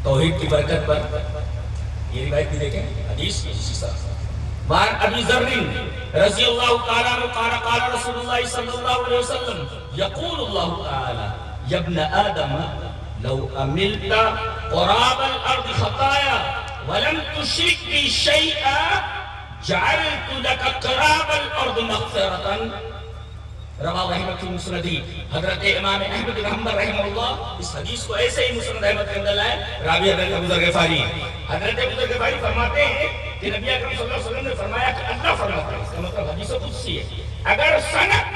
توحید کی برکت پر یہ روایت بھی دیکھیں حدیث اسی طرح وعن ابی ذر رضی اللہ تعالیٰ عنہ قال قال رسول اللہ صلی اللہ علیہ وسلم یقول اللہ تعالی یا ابن آدم لو عملت قراب الارض خطایا ولم تشرک بی شیئا جعلت لك قراب الارض مغفرتا رواہ احمد کی مسندی حضرت امام احمد بن حنبل رحمہ اللہ اس حدیث کو ایسے ہی مسند احمد کے اندر لائے راوی حضرت ابو ذر غفاری فرماتے ہیں کہ نبی اکرم صلی اللہ علیہ وسلم نے فرمایا کہ اللہ فرماتا ہے اس کا مطلب حدیث قدسی ہے اگر سند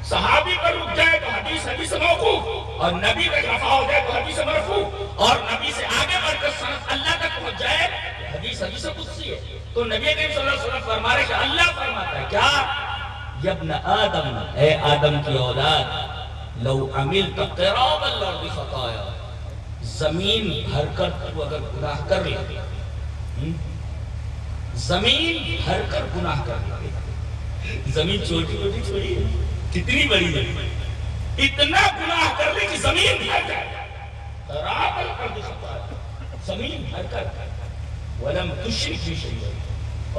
صحابی پر رک جائے تو حدیث موقوف اور نبی تک رفع ہو جائے تو حدیث مرفوع اور نبی سے آگے بڑھ کر سند اللہ تک پہنچ جائے حدیث قدسی ہے تو نبی اکرم صلی اللہ علیہ وسلم فرما رہے کہ اللہ فرماتا ہے کیا یا ابن آدم اے آدم کی اولاد لو عملت قراب الارض خطایا زمین بھر کر تو اگر گناہ کر لے زمین بھر کر گناہ کر لے زمین چھوٹی چھوٹی چھوڑی ہے کتنی بڑی ہے اتنا گناہ کر لے کہ زمین بھر جائے قراب الارض خطایا زمین بھر کر ولم تشرک بی شیئا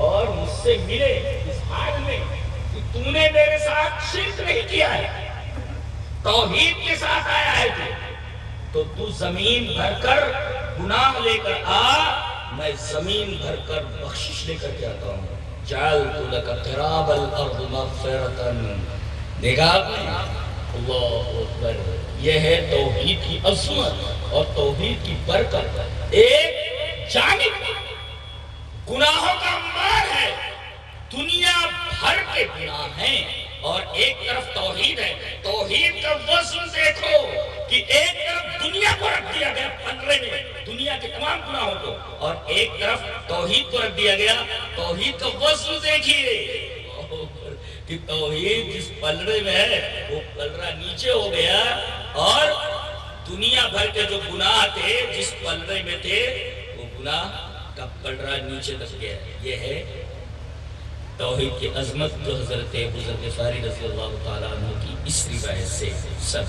اور مجھ سے ملے اس حال میں کہ تو نے میرے ساتھ شرک نہیں کیا ہے توحید کے ساتھ آیا ہے تو زمین بھر کر گناہ لے کر آ میں زمین بھر کر بخشش لے کر کے آتا ہوں جعلت لك قراب الارض مغفرتا دیکھا آپ نے اللہ اکبر یہ ہے توحید کی عظمت اور توحید کی برکت ایک جانب گناہوں کا انبار ہے دنیا بھر کے گناہ ہیں اور ایک طرف توحید ہے توحید کا وزن دیکھو کہ ایک طرف دنیا کو رکھ دیا گیا پنرے میں دنیا کے تمام گناہوں کو اور ایک طرف توحید کو رکھ دیا گیا توحید کا وزن دیکھیے کہ توحید جس پلڑے میں ہے وہ پلڑا نیچے ہو گیا اور دنیا بھر کے جو گناہ تھے جس پلڑے میں تھے وہ گناہ کا پلڑا نیچے تک گیا یہ ہے توحید کی عظمت جو حضرت ابو ذر غفاری رضی اللہ تعالیٰ عنہ کی اس روایت سے سب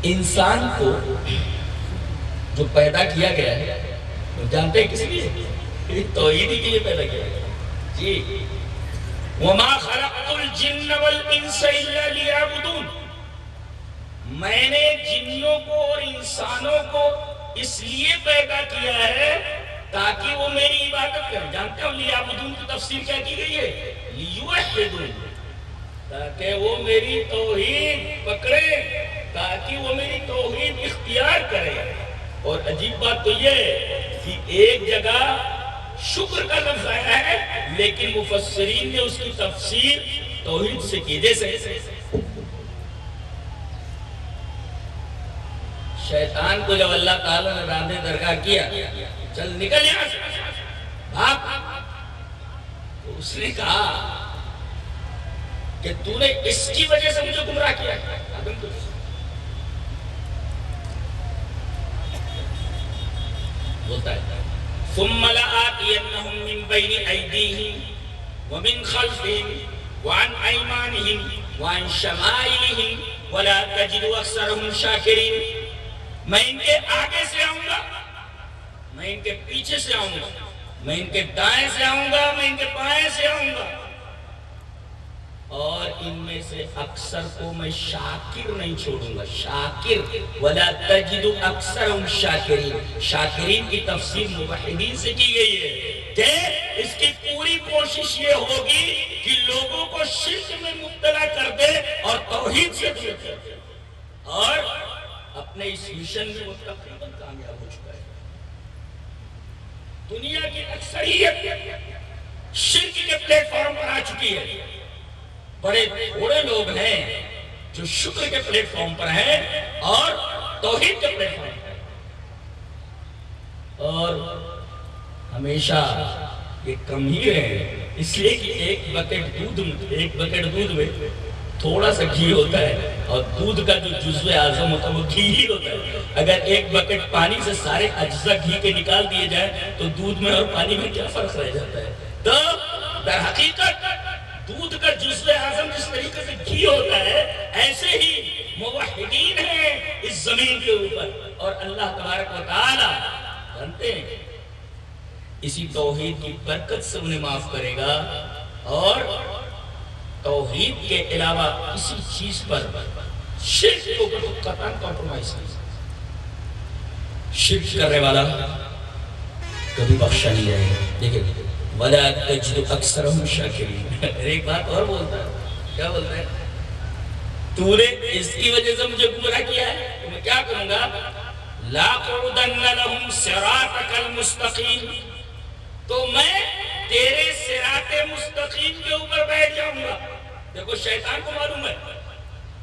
انسان کو جو پیدا کیا گیا ہے جانتے ہیں کس لیے توحید کے لیے پیدا کیا گیا جی وما خلقت الجن والانس الا ليعبدون میں نے جنوں کو اور انسانوں کو اس لیے پیدا کیا ہے تاکہ وہ میری عبادت کریں جانتے ہو لیعبدون کی تفسیر کیا کی گئی ہے لیوحدون تاکہ وہ میری توحید پکڑے تاکہ وہ میری توحید اختیار کرے اور عجیب بات تو یہ کہ ایک جگہ شکر کا لفظ آیا ہے لیکن مفسرین نے اس کی تفسیر توحید سے کی جیسے شیطان کو جب اللہ تعالیٰ نے راندے درگاہ کیا چل نکل یہاں سے بھاگ تو اس نے کہا کہ تو نے اس کی وجہ سے مجھے گمراہ کیا بولتا ہے ثم لآتینہم من بین ایدیہم ومن خلفہم وعن ایمانہم وعن شمائلہم ولا تجد اکثرہم شاکرین میں ان کے آگے سے آؤں گا میں ان کے پیچھے سے آؤں گا میں ان کے دائیں سے آؤں گا میں ان کے بائیں سے آؤں گا اور ان میں سے اکثر کو میں شاکر نہیں چھوڑوں گا شاکر ولا تجد اکثرهم شاکرین شاکرین کی تفسیر موحدین سے کی گئی ہے کہ اس کی پوری کوشش یہ ہوگی کہ لوگوں کو شرک میں مبتلا کر دے اور توحید سے دور کر دے اور اپنے اس مشن میں وہ تقریباً کامیاب ہو چکا ہے دنیا کی اکثریت شرک کے پلیٹ فارم پر آ چکی ہے بڑے تھوڑے لوگ ہیں جو شکر کے پلیٹ فارم پر ہیں اور توحید کے پلیٹ فارم پر اور ہمیشہ یہ کم ہی رہے اس لیے کہ ایک بکیٹ دودھ میں تھوڑا سا گھی ہوتا ہے اور دودھ کا جو جزو اعظم ہوتا ہے وہ گھی ہی ہوتا ہے اگر ایک بکیٹ پانی سے سارے اجزاء گھی کے نکال دیے جائیں تو دودھ میں اور پانی میں کیا فرق رہ جاتا ہے تو در حقیقت دودھ کا جزو اعظم جس طریقے سے گھی ہوتا ہے، ایسے ہی موحدین ہیں اس زمین کے اوپر، اور اللہ تبارک و تعالی جانتے ہیں اسی توحید کی برکت سے انہیں معاف کرے گا، اور توحید کے علاوہ کسی چیز پر شرک کو قطعاً کمپرومائز نہیں، شرک کرنے والا کبھی بخشا نہیں جائے گا۔ دیکھیں وَلَا تَجْدُ أَكْثَرَهُمْ شَاكِرِينَ۔ ایک بات اور بولتا ہے، کیا بولتا ہے؟ تو نے اس کی وجہ سے مجھے گمراہ کیا ہے تو میں کیا کروں گا؟ لَأَقْعُدَنَّ لَهُمْ صِرَاطَكَ الْمُسْتَقِيمَ، تو میں تیرے صراط مستقیم کے اوپر بیٹھ جاؤں گا۔ دیکھو شیطان کو معلوم ہے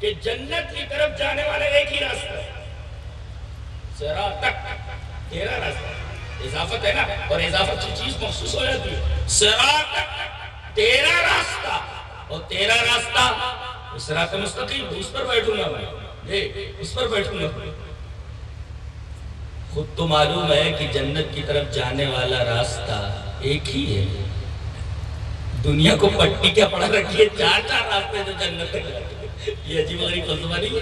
کہ جنت کی طرف جانے والا ایک ہی راستہ ہے، صراطک، تیرا راستہ، اضافت ہے نا، اور اضافت کی چیز محسوس ہو جاتی ہے۔ صراطک، تیرا راستہ، اور تیرا راستہ صراط مستقیم، اس پر بیٹھوں گا میں، اس پر بیٹھوں گا۔ خود تو معلوم ہے کہ جنت کی طرف جانے والا راستہ ایک ہی ہے، دنیا کو پٹی کیا پڑا رکھی ہے، چار چار راستے جو جنت تک جاتے ہیں۔ یہ عجیب و غریب فلسفہ نہیں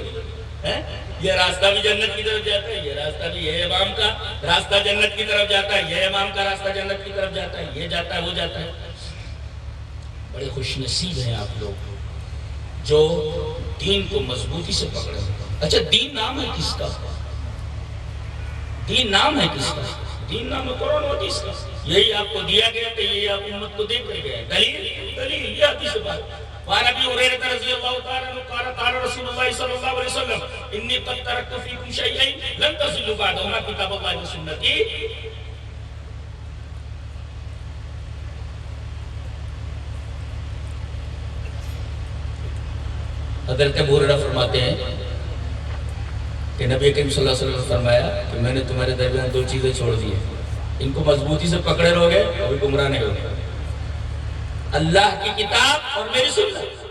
ہے، یہ راستہ بھی جنت کی طرف جاتا ہے، یہ راستہ بھی، یہ امام کا راستہ جنت کی طرف جاتا ہے، یہ امام کا راستہ جنت کی طرف جاتا ہے، یہ جاتا ہے، وہ جاتا ہے۔ بڑے خوش نصیب ہیں آپ لوگ جو دین کو مضبوطی سے پکڑے۔ اچھا دین نام ہے کس کا؟ دین نام ہے کس کا؟ دین نام ہے قرآن و حدیث کا، یہی آپ کو دیا گیا کہ یہی آپ امت کو دے کر گئے۔ دلیل یہ حدیث بات۔ وعن ابی ہریرہ رضی اللہ تعالی عنہ قال قال رسول اللہ صلی اللہ علیہ وسلم انی قد ترکت فیکم شیئین لن تضلوا بعدہما کتاب اللہ و سنتی۔ حضرت ابو ہریرہ فرماتے ہیں کہ نبی کریم صلی اللہ علیہ وسلم نے فرمایا کہ میں نے تمہارے درمیان دو چیزیں چھوڑ دی ہیں، ان کو مضبوطی سے پکڑے رہو گے کبھی گمراہ نہیں ہوگے، اللہ کی کتاب اور میری سنت،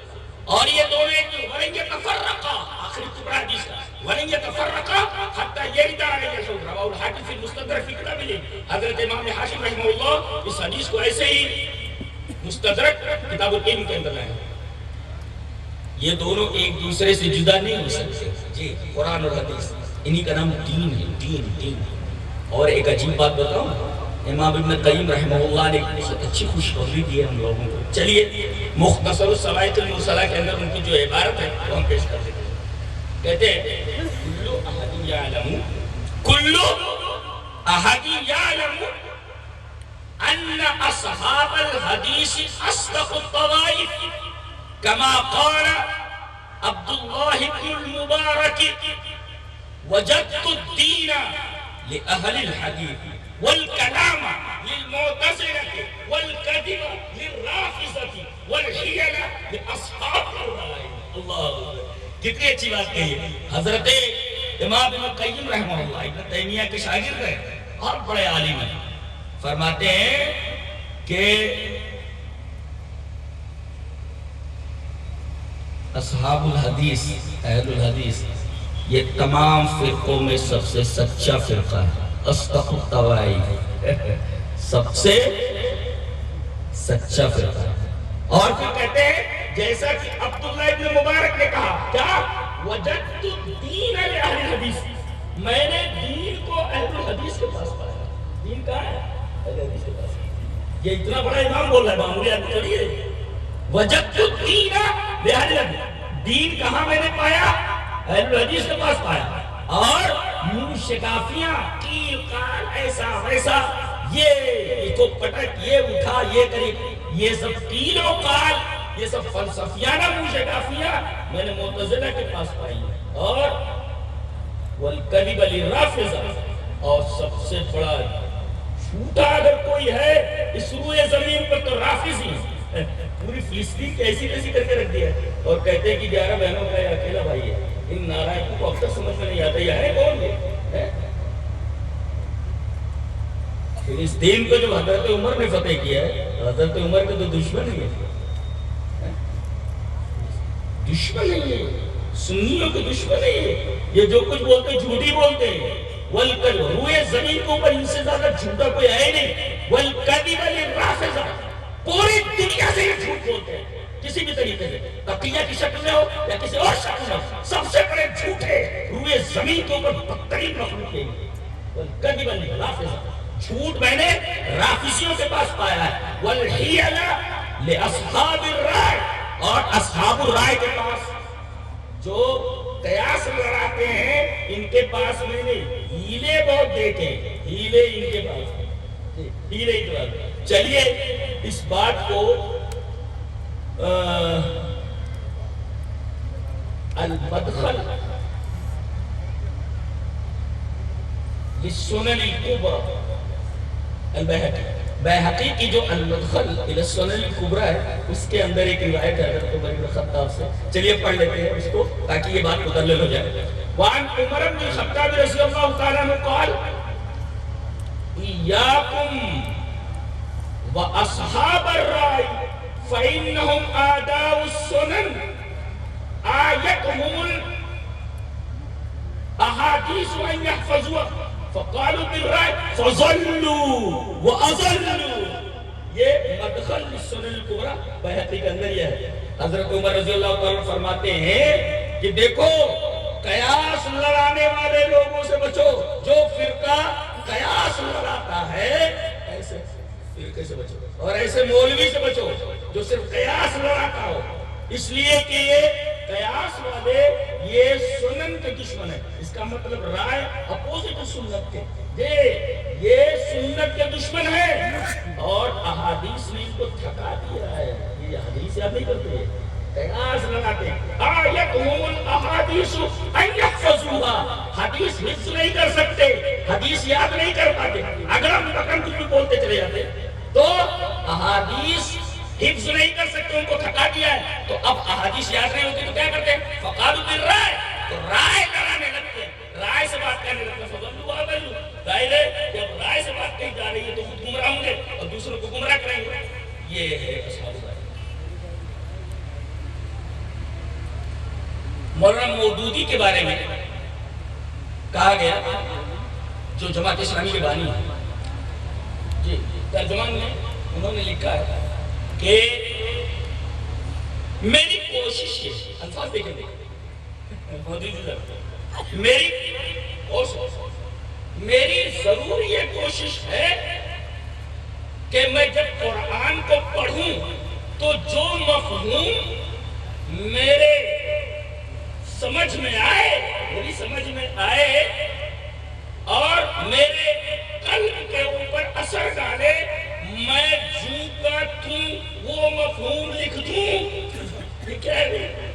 اور یہ دونوں ایک جو وَلَن يَتَفَرَّقَا، آخری ٹکڑا حدیث کا، وَلَن يَتَفَرَّقَا حَتَّى يَرِدَ عَلَيَّ الْحَوْضُ، رواه الحاکم فی المستدرک فی کتاب العلم۔ حضرت امام حاکم رحمہ اللہ اس حدیث کو ایسے ہی مستدرک کتاب العلم کے اندر لائے۔ یہ دونوں ایک دوسرے سے جدا نہیں ہو سکتے، جی قرآن اور حدیث، انہی کا نام دین ہے، دین۔ اور ایک عجیب بات بتاؤں، امام ابن قیم رحمہ اللہ نے بہت اچھی خوشخبری دی ہے ہم لوگوں کو۔ چلیے مختصر الصواعق المرسلہ کے اندر ان کی جو عبارت ہے وہ ہم پیش کر دیتے ہیں۔ کہتے ہیں کل احد یعلم ان اصحاب الحدیث اصدق الطوائف كما قال عبد الله بن المبارك وجدت الدين لأهل الحديث والكلام للمعتزلة والكذب للرافضة والحيل لأصحاب الرائع۔ اللہ کتنی اچھی بات کہی ہے۔ حضرت امام ابن قیم رحمہ اللہ ابن تیمیہ کے شاگرد ہیں اور بڑے عالم ہیں، فرماتے ہیں کہ اصحاب الحدیث، اہل الحدیث، یہ تمام فرقوں میں سب سے سچا فرقہ ہے، اصدق الطوائف، سب سے سچا فرقہ ہے۔ اور پھر کہتے ہیں جیسا کہ عبداللہ ابن مبارک نے کہا، کیا وجدت الدین لأہل الحدیث، میں نے دین کو اہل الحدیث کے پاس پایا۔ دین کہاں ہے؟ اہل الحدیث کے پاس۔ یہ اتنا بڑا امام بول رہا ہے، معمولی آدمی تھوڑی ہے۔ وجدت الدین لأہل الحدیث، دین کہاں میں نے پایا؟ اہل الحدیث کے پاس پایا۔ اور یوں شکافیاں، کیل کال، ایسا ویسا، یہ کو پٹک، یہ اٹھا، یہ کری، یہ سب کیل و کال، یہ سب فلسفیانہ منہ شکافیاں میں نے معتزلہ کے پاس پائی۔ اور والکذب للرافضہ، اور سب سے بڑا جھوٹا اگر کوئی ہے اس روئے زمین پر تو رافض ہی۔ پوری فلسطین کیسی کیسی کر کے رکھ دیا ہے، اور کہتے ہیں کہ 11 بہنوں کا یہ اکیلا بھائی ہے۔ ان نارائن کو اب تک سمجھ میں نہیں آتا یہ ہے کون ہے؟ فلسطین کو جو حضرت عمر نے فتح کیا ہے، حضرت عمر کے تو دشمن ہی ہے، دشمن نہیں ہے، سنیوں کے دشمن نہیں ہے۔ یہ جو کچھ بولتے جھوٹی بولتے ہیں۔ والکذب، روئے زمین کے اوپر ان سے زیادہ جھوٹا کوئی ہے نہیں۔ والکذب للرافضہ، پوری دنیا سے یہ جھوٹ بولتے ہیں۔ کسی بھی طریقے سے، تقیہ کی شکل میں ہو یا کسی اور شکل میں ہو، سب سے بڑے جھوٹے روئے زمین کے اوپر بدترین مخلوق ہے والکذب الرافضہ، جھوٹ میں نے رافضیوں کے پاس پایا ہے، والحیل لاصحاب الرائے، اور اصحاب الرائے کے پاس جو قیاس لڑاتے ہیں ان کے پاس میں نے ہیلے بہت دیکھے، ہیلے ان کے پاس، ہیلے ان کے پاس۔ چلیے اس بات کو المدخل للسنن الكبرى البیہقی، بیہقی کی جو المدخل الى السنن الكبرى ہے اس کے اندر ایک روایت ہے حضرت عمر بن الخطاب سے، چلیے پڑھ لیتے ہیں اس کو تاکہ یہ بات مدلل ہو جائے۔ وعن عمر بن الخطاب رضی اللہ تعالیٰ عنہ قال ایاکم واصحاب الرائے فإنهم آداء السنن آیتهم الأحادیث أن يحفظوها فقالوا بالرائے فضلوا وأضلوا۔ یہ مدخل للسنن الکبریٰ بیہقی کے اندر یہ ہے۔ حضرت عمر رضی اللہ تعالیٰ فرماتے ہیں کہ دیکھو قیاس لڑانے والے لوگوں سے بچو، جو فرقہ قیاس لڑاتا ہے ایسے فرقے سے بچو، اور ایسے مولوی سے بچو جو صرف قیاس لڑاتا ہو، اس لیے کہ یہ قیاس والے یہ سنن کے دشمن ہے۔ اس کا مطلب رائے اپوزٹ سنت کے، یہ سنت کے دشمن ہے، اور احادیث نے ان کو تھکا دیا ہے۔ یہ حدیث یاد نہیں کرتے، قیاس لگاتے ہیں۔ آیتهم الاحادیث ان یحفظوها، حدیث حفظ نہیں کر سکتے، حدیث یاد نہیں کر پاتے، اگر ہم بکن کچھ بھی بولتے چلے جاتے تو احادیث حفظ نہیں کر سکتے، ان کو تھکا دیا ہے۔ تو اب احادیث یاد نہیں ہوتی تو کیا کرتے ہیں؟ فقالوا بالرائے، تو رائے لڑانے لگتے ہیں، رائے سے بات کرنے لگتے ہیں۔ فضلوا وأضلوا، ظاہر ہے جب رائے سے بات کہی جا رہی ہے تو خود گمراہ ہوں گے اور دوسروں کو گمراہ کریں گے۔ یہ ہے اصحاب الرائے۔ مولانا مودودی کے بارے میں کہا گیا، جو جماعت اسلامی کے بانی ہیں، جی ترجمان میں انہوں نے لکھا ہے کہ میری کوشش ہے، الفاظ دیکھیں میری ضرور یہ کوشش ہے کہ میں جب قرآن کو پڑھوں تو جو مفہوم میرے سمجھ میں آئے، میری سمجھ میں آئے اور میرے قلب کے اوپر اثر ڈالے، میں جوں کا توں وہ مفہوم لکھ دوں۔ کہہ رہے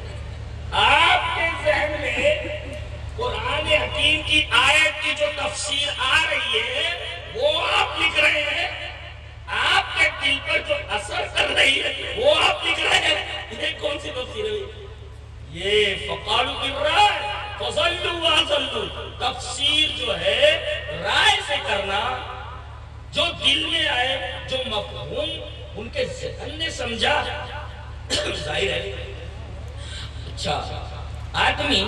آپ کے ذہن میں قرآن حکیم کی آیت کی جو تفسیر آ رہی ہے وہ آپ لکھ رہے ہیں، آپ کے دل پر جو اثر کر رہی ہے وہ آپ لکھ رہے ہیں۔ یہ کون سی تفسیر ہے؟ یہ فقالوا بالرائے فضلوا واضلوا، تفسیر جو ہے رائے سے کرنا، جو دل میں آئے، جو مفہوم ان کے ذہن نے سمجھا، ظاہر ہے۔ اچھا، آدمی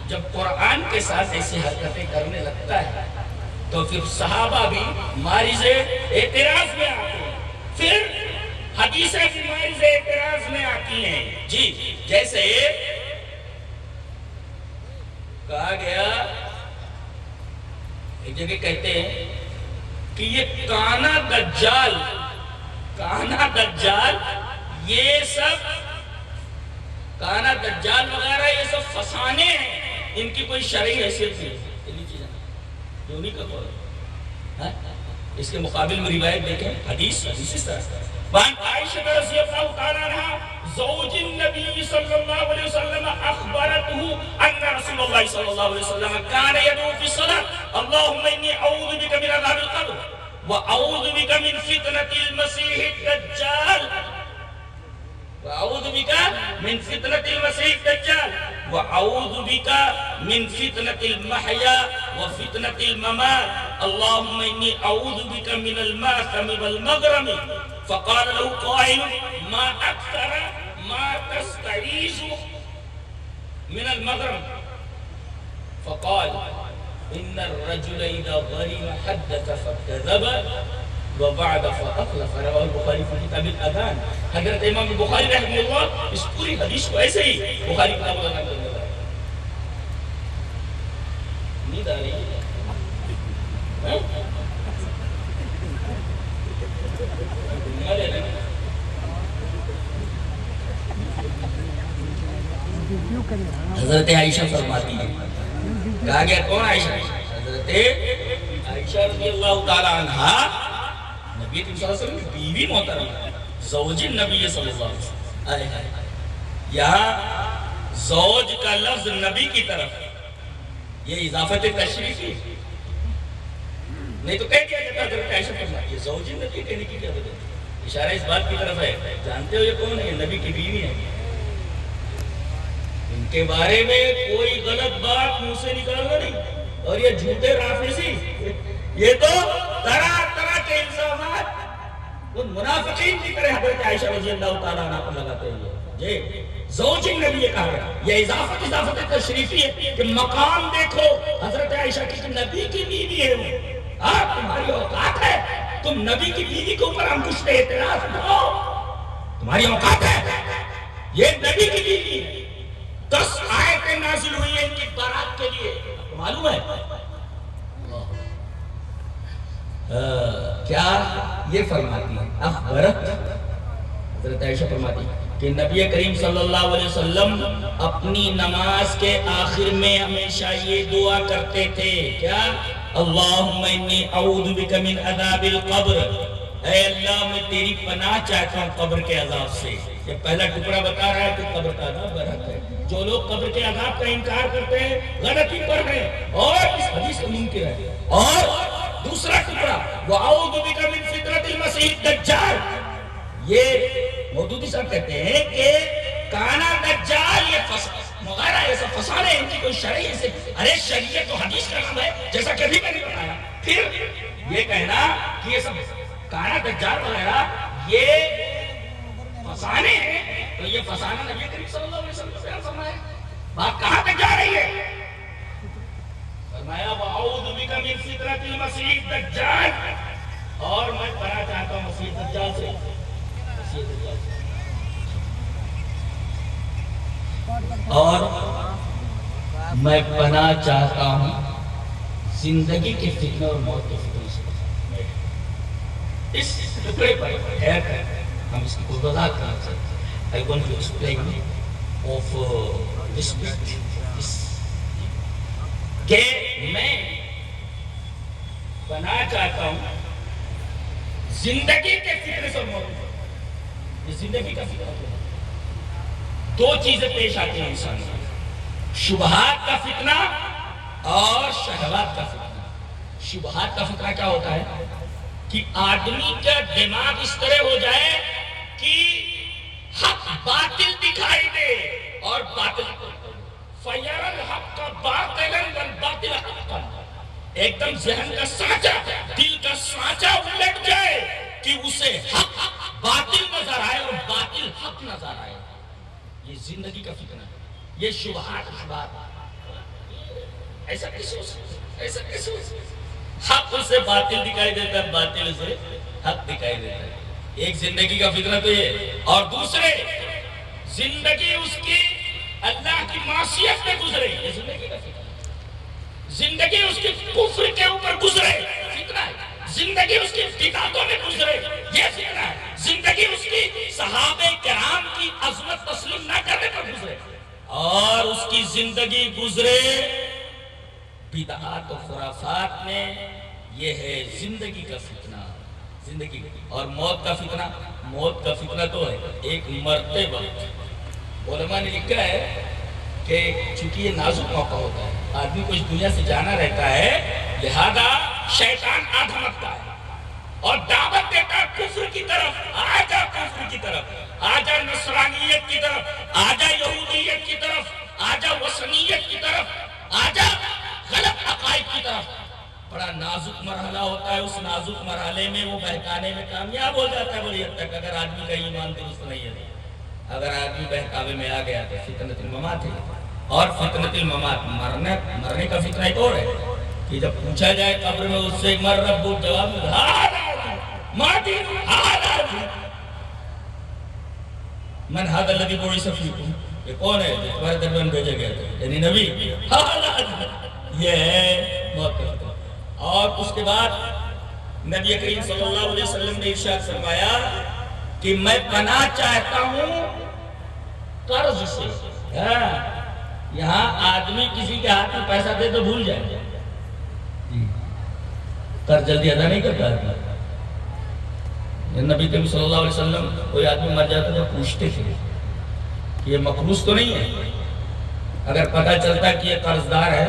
جب قرآن کے ساتھ ایسی حرکتیں کرنے لگتا ہے تو پھر صحابہ بھی مارز اعتراض میں آتے ہیں، پھر حدیثیں بھی مارز اعتراض میں آتی ہیں۔ جی جیسے کہا گیا، ایک جگہ کہتے ہیں کہ یہ کانا دجال یہ سب کانا دجال وغیرہ یہ سب فسانے ہیں، ان کی کوئی شرعی حیثیت نہیں، جو نہیں کا قول۔ اس کے مقابل میں روایت دیکھیں، حدیث اس طرح وعن عائشہ رضی اللہ تعالی عنہ زوج النبی صلی اللہ علیہ وسلم اخبرته ان رسول اللہ صلی اللہ علیہ وسلم كان يدعو في الصلاة اللهم اني اعوذ بك من عذاب القبر واعوذ بك من فتنة المسيح الدجال وأعوذ بك من فتنة المسيح الدجال وأعوذ بك من فتنة المحيا وفتنة الممات اللهم إني أعوذ بك من الماثم والمغرم فقال له قائل ما أكثر ما تستعيذ من المغرم فقال إن الرجل إذا غرم حدث فكذب وبعد فأخلف رواه البخاری فی کتاب الاذان. حضرت امام بخاری رحمہ اللہ اس پوری حدیث کو ایسے ہی بخاری کتاب الاذان کے اندر نیند آ رہی ہے. حضرت عائشہ فرماتی ہے, کہا گیا کون عائشہ؟ حضرت عائشہ رضی اللہ تعالی عنہ نبی صلی اللہ علیہ وسلم کی بیوی محترمہ, زوج نبی صلی اللہ علیہ وسلم. یہاں زوج کا لفظ نبی کی طرف, یہ اضافت تشریف ہے, نہیں تو کہہ دیا جاتا حضرت عائشہ فرماتی ہے زوج نبی کہنے کی کیا وجہ ہے؟ اشارہ اس بات کی طرف ہے, جانتے ہو یہ کون ہے؟ نبی کی بیوی ہے. ان کے بارے میں کوئی غلط بات منہ سے نکالنا نہیں. اور یہ جھوٹے رافضی, یہ تو طرح طرح کے الزامات ان منافقین کی طرح حضرت عائشہ رضی اللہ تعالیٰ عنہ پر لگاتے ہیں. یہ زوج نبی یہ کہا گیا, یہ اضافت تشریفی ہے کہ مقام دیکھو حضرت عائشہ کی نبی کی بیوی ہے وہ. تمہاری اوقات ہے تم نبی کی بیوی کے اوپر انگوش پہ اعتراض کرو, تمہاری اوقات ہے. یہ نبی کی بیوی ہے, 10 آیتیں نازل ہوئی ہیں ان کی بارات کے لیے, معلوم ہے کیا یہ فرماتی ہے اخبرت حضرت عائشہ فرماتی کہ نبی کریم صلی اللہ علیہ وسلم اپنی نماز کے آخر میں ہمیشہ یہ دعا کرتے تھے, کیا؟ اللہم انی اعوذ بک من عذاب القبر, اے اللہ میں تیری پناہ چاہتا ہوں قبر کے عذاب سے. یہ پہلا ٹکڑا بتا رہا ہے کہ قبر کا عذاب برحق ہے. جو لوگ قبر کے عذاب کا انکار کرتے ہیں غلطی پر ہیں اور اس حدیث کا منکر ہے. اور دوسرا ٹکڑا وَأَعُوذُ بِكَ مِن فِتْنَةِ الْمَسِيحِ الدَّجَّالِ, یہ مودودی صاحب کہتے ہیں کہ کانا دجال یہ وغیرہ ایسا فسانے ان کی کوئی شرعی سے, ارے شریعت تو حدیث کا نام ہے جیسا کبھی میں نے بتایا. پھر یہ کہنا کہ یہ سب کانا دجال وغیرہ یہ فسانے ہیں, تو یہ فسانہ نبی کریم صلی اللہ علیہ وسلم سے فرمایا. بات کہاں تک جا رہی ہے؟ فرمایا وَأَعُوذُ بِكَ مِن فِتْنَةِ الْمَسِيحِ الدَّجَّالِ, اور میں پناہ چاہتا ہوں مسیح دجال سے. اور میں پناہ چاہتا ہوں زندگی کے فتنہ اور موت کے فتنہ سے. اس ٹکڑے پر ٹھہر کر ہم اس کی وضاحت کرنا چاہتے ہیں. I want to explain of this کہ میں پناہ چاہتا ہوں زندگی کے فتنے سے اور موت کے. یہ زندگی کا فتنہ ہے. دو چیزیں پیش آتی ہیں انسان میں, شبہات کا فتنہ اور شہوات کا فتنہ. شبہات کا فتنہ کیا ہوتا ہے کہ آدمی کا دماغ اس طرح ہو جائے کہ حق باطل دکھائی دے اور باطل فَيَرَ الْحَقَّ بَاطِلًا وَالْبَاطِلَ حَقًّا, ایک دم ذہن کا سانچہ, دل کا سانچہ الٹ جائے کہ اسے حق باطل نظر آئے اور باطل حق نظر آئے. یہ زندگی کا فتنہ ہے. یہ شبہات ایسا کیسے ہو سکتا ہے؟ ایسا کیسے ہو سکتا ہے؟ حق سے باطل دکھائی دیتا ہے, باطل سے حق دکھائی دیتا ہے. ایک زندگی کا فتنہ تو یہ, اور دوسرے زندگی اس کی اللہ کی معصیت میں گزرے, یہ زندگی کا فتنہ ہے. زندگی اس کی کفر کے اوپر گزرے, فتنہ ہے. زندگی اس کی بدعتوں میں گزرے, یہ فتنہ ہے. زندگی اس کی صحابہ کرام کی عظمت تسلیم نہ کرنے پر گزرے, اور اس کی زندگی گزرے بدعات و خرافات میں, یہ ہے زندگی کا فتنہ. زندگی اور موت کا فتنہ, موت کا فتنہ تو ہے ایک مرتے وقت. علماء نے لکھا ہے کہ چونکہ یہ نازک موقع ہوتا ہے, آدمی کو اس دنیا سے جانا رہتا ہے, لہذا شیطان آدھمکتا ہے اور دعوت دیتا ہے کفر کی طرف. آجا کفر کی طرف, آجا نصرانیت کی طرف, آجا یہودیت کی طرف, آجا وثنیت کی طرف, آجا غلط عقائد کی طرف. بڑا نازک مرحلہ ہوتا ہے, اس نازک مرحلے میں وہ بہکانے میں کامیاب ہو جاتا ہے بڑی حد تک, اگر آدمی کا ایمان درست نہیں ہے. اگر آدمی بہکاوے میں آ گیا تو فتنۃ الممات ہے. اور فتنۃ الممات مرنے کا فتنہ ایک اور ہے کہ جب پوچھا جائے قبر میں اس سے مر رب, جواب ما دین هذا من هذا الذي بعث فيكم، یہ کون ہے جو تمہارے درمیان بھیجا گیا تھا، یعنی نبی، یہ ہے موقف۔ اور اس کے بعد نبی کریم صلی اللہ علیہ وسلم نے ارشاد فرمایا کہ میں پناہ چاہتا ہوں قرض سے۔ یہاں آدمی کسی کے ہاتھ میں پیسہ دے تو بھول جائے، قرض جلدی ادا نہیں کرتا ہے۔ نبی کریم صلی اللہ علیہ وسلم کوئی آدمی مر جاتا تو پوچھتے تھے کہ یہ مقروض تو نہیں ہے؟ اگر پتہ چلتا کہ یہ قرض دار ہے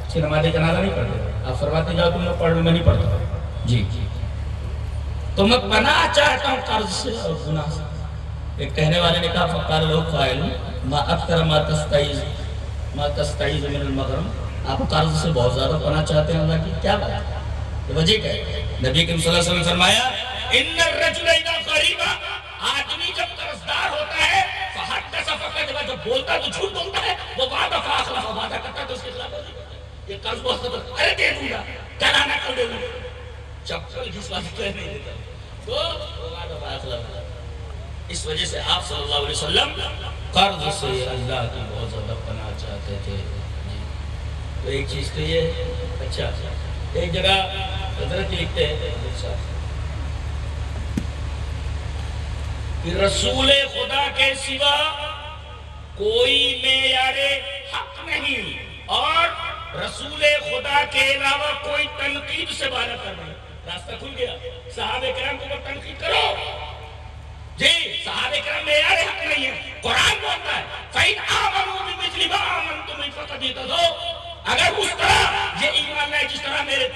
اس کی نماز جنازہ نہیں پڑھتے، آپ فرماتے جاؤ تم لوگ پڑھ لو، میں نہیں پڑھتا۔ جی تو میں پناہ چاہتا ہوں قرض سے اور گناہ سے۔ ایک کہنے والے نے کہا فقال له قائل ما اکثر ما تستعیذ من المغرم، آپ قرض سے بہت زیادہ پناہ چاہتے ہیں، اللہ کی کیا بات ہے؟ وجہ کیا ہے؟ نبی کریم صلی اللہ علیہ وسلم نے فرمایا ان الرجل اذا غریب، آدمی جب قرضدار ہوتا ہے فحدث فقد، جب بولتا تو جھوٹ بولتا ہے، وہ وعدہ فاخلف، وعدہ کرتا تو اس کے خلاف ہوتی ہے۔ یہ قرض بہت زیادہ، ارے دے دوں گا، کل آنا کل دے دوں گا، چپل جس بات کہہ نہیں دیتا تو وعدہ فاخلف۔ اس وجہ سے آپ صلی اللہ علیہ وسلم قرض سے اللہ کی بہت زیادہ پناہ چاہتے تھے۔ تو ایک چیز تو یہ، اچھا ایک جگہ حضرت لکھتے ہیں کہ رسول خدا کے سوا کوئی معیار حق نہیں، اور رسول خدا کے علاوہ کوئی تنقید سے بالا کر رہے۔ راستہ کھل گیا، صحابہ کرام کو تنقید کرو، جی صحابہ کرام معیار حق نہیں ہے۔ قرآن بولتا ہے فَإِنْ آمَنُوا بِمِثْلِ مَا آمَنْتُمْ بِهِ فَقَدِ اهْتَدَوْا، اگر اس طرح یہ ایمان لائے جس طرح میرے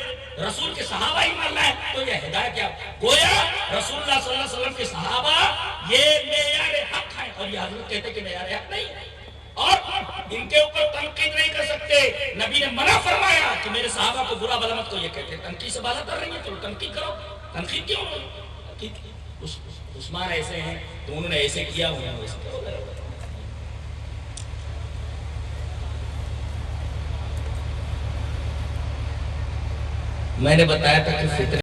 رسول کے صحابہ ایمان لائے تو یہ ہدایت کیا؟ گویا رسول اللہ صلی اللہ علیہ وسلم کے صحابہ یہ معیار حق ہے، اور یہ حضرت کہتے کہ معیار حق نہیں ہے، اور ان کے اوپر تنقید نہیں کر سکتے۔ نبی نے منع فرمایا کہ میرے صحابہ کو برا بھلا مت، کو یہ کہتے ہیں تنقید سے بالا کر رہی ہیں تو تنقید کرو۔ تنقید کیوں؟ عثمان ایسے ہیں تو انہوں نے ایسے کیا، انہوں نے ویسے کیا۔ میں نے بتایا تھا کہ فطرت